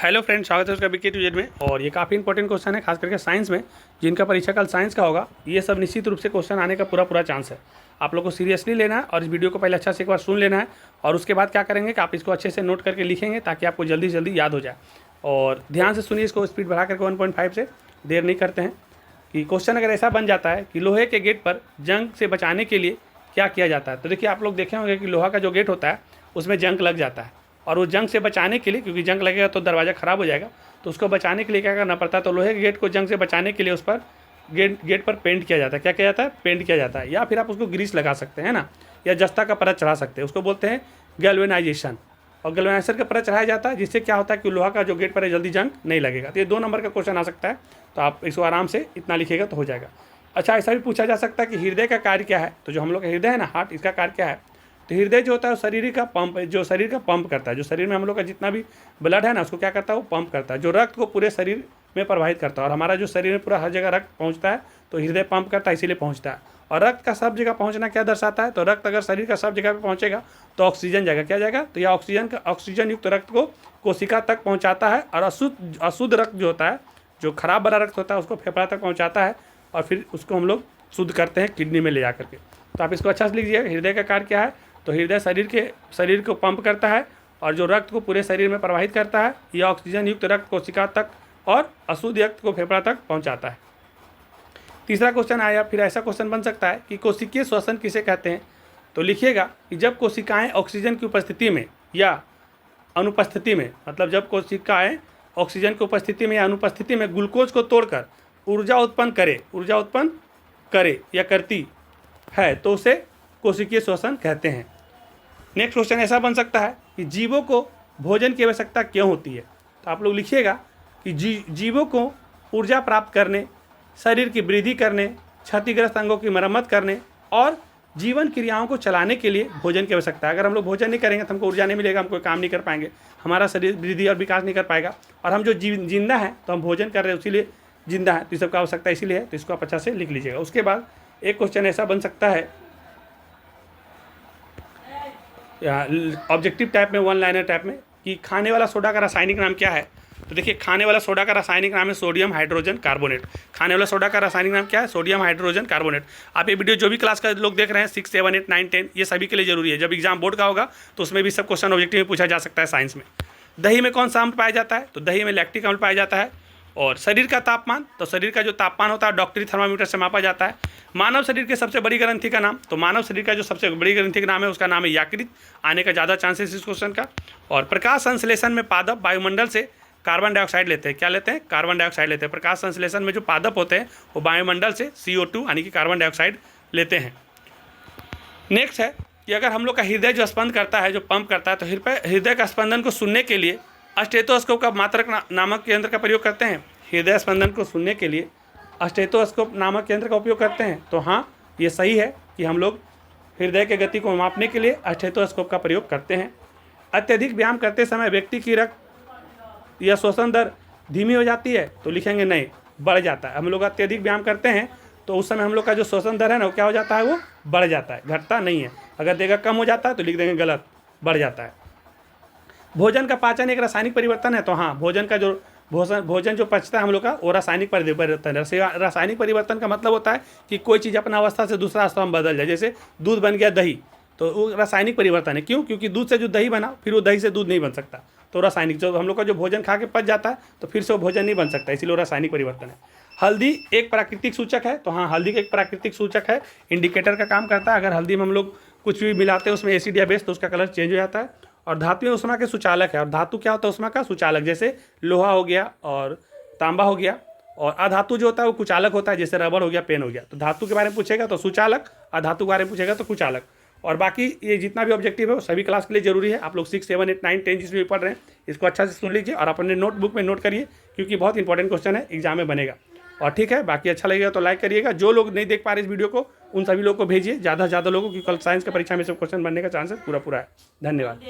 Hello friend, स्वागत है उसका बीके टू जेड में। और ये काफ़ी इंपॉर्टेंट क्वेश्चन है, खास करके साइंस में। जिनका परीक्षा कल साइंस का होगा, ये सब निश्चित रूप से क्वेश्चन आने का पूरा चांस है। आप लोग को सीरियसली लेना है और इस वीडियो को पहले अच्छा से एक बार सुन लेना है। और उसके बाद क्या करेंगे कि आप इसको अच्छे से नोट करके लिखेंगे ताकि आपको जल्दी से जल्दी याद हो जाए। और ध्यान से सुनिए, इसको स्पीड बढ़ा करके 1.5 से देर नहीं करते हैं। कि क्वेश्चन अगर ऐसा बन जाता है कि लोहे के गेट पर जंग से बचाने के लिए क्या किया जाता है, तो देखिए आप लोग देखे होंगे कि लोहा का जो गेट होता है उसमें जंग लग जाता है। और वो जंग से बचाने के लिए, क्योंकि जंग लगेगा तो दरवाज़ा ख़राब हो जाएगा, तो उसको बचाने के लिए क्या करना पड़ता है, तो लोहे के गेट को जंग से बचाने के लिए उस पर गेट पर पेंट किया जाता है। क्या किया जाता है? पेंट किया जाता है। या फिर आप उसको ग्रीस लगा सकते हैं ना, या जस्ता का परत चढ़ा सकते हैं। उसको बोलते हैं गैल्वेनाइजेशन। और गैल्वेनाइजेशन का परत चढ़ाया जाता है, जिससे क्या होता है कि लोहा का जो गेट पर है जल्दी जंग नहीं लगेगा। तो ये 2 नंबर का क्वेश्चन आ सकता है, तो आप इसको आराम से इतना लिखिएगा तो हो जाएगा। अच्छा, ऐसा भी पूछा जा सकता है कि हृदय का कार्य क्या है। तो जो हम लोग का हृदय है ना, हार्ट, इसका कार्य क्या है? तो हृदय जो होता है वो शरीर का पंप करता है। जो शरीर में हम लोग का जितना भी ब्लड है ना, उसको क्या करता है? वो पंप करता है, जो रक्त को पूरे शरीर में प्रवाहित करता है। और हमारा जो शरीर में पूरा हर जगह रक्त पहुंचता है, तो हृदय पंप करता है, इसीलिए पहुंचता है। और रक्त का सब जगह पहुंचना क्या दर्शाता है? तो रक्त अगर शरीर का सब जगह पे पहुंचेगा तो ऑक्सीजन जाएगा। क्या जाएगा? तो यह ऑक्सीजन युक्त रक्त को कोशिका तक पहुँचाता है। और अशुद्ध रक्त जो होता है, जो खराब वाला रक्त होता है, उसको फेफड़ा तक पहुँचाता है। और फिर उसको हम लोग शुद्ध करते हैं किडनी में ले जा करके। तो आप इसको अच्छा से लिखिए, हृदय का कार्य क्या है। तो हृदय शरीर को पंप करता है और जो रक्त को पूरे शरीर में प्रवाहित करता है। यह ऑक्सीजन युक्त रक्त कोशिका तक और अशुद्ध रक्त को फेफड़ा तक पहुंचाता है। तीसरा क्वेश्चन आया, फिर ऐसा क्वेश्चन बन सकता है कि कोशिकीय श्वसन किसे कहते हैं। तो लिखिएगा कि जब कोशिकाएं ऑक्सीजन की उपस्थिति में या अनुपस्थिति में, मतलब जब कोशिकाएं ऑक्सीजन की उपस्थिति में या अनुपस्थिति में ग्लूकोज को तोड़कर ऊर्जा उत्पन्न करे या करती है, तो उसे कोशिकीय श्वसन कहते हैं। नेक्स्ट क्वेश्चन ऐसा बन सकता है कि जीवों को भोजन की आवश्यकता क्यों होती है। तो आप लोग लिखिएगा कि जीवों को ऊर्जा प्राप्त करने, शरीर की वृद्धि करने, क्षतिग्रस्त अंगों की मरम्मत करने और जीवन क्रियाओं को चलाने के लिए भोजन की आवश्यकता है। अगर हम लोग भोजन नहीं करेंगे तो हमको ऊर्जा नहीं मिलेगा, हम कोई काम नहीं कर पाएंगे, हमारा शरीर वृद्धि और विकास नहीं कर पाएगा। और हम जो जिंदा हैं तो हम भोजन कर रहे हैं, इसीलिए जिंदा है, तो इस सबका आवश्यकता इसीलिए है। तो इसको आप अच्छा से लिख लीजिएगा। उसके बाद एक क्वेश्चन ऐसा बन सकता है ऑब्जेक्टिव टाइप में, 1 लाइनर टाइप में, कि खाने वाला सोडा का रासायनिक नाम क्या है। तो देखिए, खाने वाला सोडा का रासायनिक नाम है सोडियम हाइड्रोजन कार्बोनेट। खाने वाला सोडा का रासायनिक नाम क्या है? Sodium hydrogen carbonate. आप ये वीडियो जो भी क्लास का लोग देख रहे हैं, 6, 7, 8, 9, 10, ये सभी के लिए जरूरी है। जब एग्जाम बोर्ड का होगा तो उसमें भी सब क्वेश्चन ऑब्जेक्टिव में पूछा जा सकता है साइंस में। दही में कौन सा अम्ल पाया जाता है? तो दही में लैक्टिक अम्ल पाया जाता है। और शरीर का तापमान, तो शरीर का जो तापमान होता है डॉक्टरी थर्मामीटर से मापा जाता है। मानव शरीर के सबसे बड़ी ग्रंथि का नाम, तो मानव शरीर का जो सबसे बड़ी ग्रंथि का नाम है उसका नाम है यकृत। आने का ज़्यादा चांसेस इस क्वेश्चन का। और प्रकाश संश्लेषण में पादप वायुमंडल से कार्बन डाइऑक्साइड लेते हैं। क्या लेते हैं? कार्बन डाइऑक्साइड लेते हैं। प्रकाश संश्लेषण में जो पादप होते हैं वो वायुमंडल से CO2 यानी कि कार्बन डाइऑक्साइड लेते हैं। नेक्स्ट है कि अगर हम लोग का हृदय जो स्पंद करता है, जो पंप करता है, तो हृदय का स्पंदन को सुनने के लिए स्टेथोस्कोप का मात्रक नामक यंत्र का प्रयोग करते हैं। हृदय स्पंदन को सुनने के लिए स्टेथोस्कोप नामक यंत्र का उपयोग करते हैं। तो हाँ, ये सही है कि हम लोग हृदय की गति को मापने के लिए स्टेथोस्कोप का प्रयोग करते हैं। अत्यधिक व्यायाम करते समय व्यक्ति की रक्त या श्वसन दर धीमी हो जाती है। तो लिखेंगे नहीं, बढ़ जाता है। हम लोग अत्यधिक व्यायाम करते हैं तो उस समय हम लोग का जो श्वसन दर है ना, वो क्या हो जाता है? वो बढ़ जाता है, घटता नहीं है। अगर देगा कम हो जाता है तो लिख देंगे गलत, बढ़ जाता है। भोजन का पाचन एक रासायनिक परिवर्तन है। तो हाँ, भोजन जो पचता है हम लोग का, वो रासायनिक परिवर्तन है। रासायनिक परिवर्तन का मतलब होता है कि कोई चीज़ अपना अवस्था से दूसरा अवस्था में बदल जाए। जैसे दूध बन गया दही, तो वो रासायनिक परिवर्तन है। क्यों? क्योंकि दूध से जो दही बना, फिर वो दही से दूध नहीं बन सकता। तो रासायनिक, जो हम लोग का जो भोजन खा के पच जाता है तो फिर से वो भोजन नहीं बन सकता, इसीलिए वो रासायनिक परिवर्तन है। हल्दी एक प्राकृतिक सूचक है। तो हाँ, हल्दी एक प्राकृतिक सूचक है, इंडिकेटर का काम करता है। अगर हल्दी में हम लोग कुछ भी मिलाते हैं उसमें एसिड या बेस, तो उसका कलर चेंज हो जाता है। और धातु ऊष्मा के सुचालक है। और धातु क्या होता है? ऊष्मा का सुचालक। जैसे लोहा हो गया और तांबा हो गया। और अधातु जो होता है वो कुचालक होता है, जैसे रबर हो गया, पेन हो गया। तो धातु के बारे में पूछेगा तो सुचालक, अधातु के बारे में पूछेगा तो कुचालक। और बाकी ये जितना भी ऑब्जेक्टिव है वो सभी क्लास के लिए जरूरी है। आप लोग 6, 7, 8, 9, 10 जिसमें भी पढ़ रहे हैं, इसको अच्छा से सुन लीजिए और अपने नोटबुक में नोट करिए, क्योंकि बहुत इंपॉर्टेंट क्वेश्चन है, एग्जाम में बनेगा। और ठीक है, बाकी अच्छा लगेगा तो लाइक करिएगा। जो लोग नहीं देख पा रहे इस वीडियो को, उन सभी लोगों को भेजिए, ज़्यादा से ज़्यादा लोगों की। कल साइंस के परीक्षा में सब क्वेश्चन बनने का चांसेस पूरा है। धन्यवाद।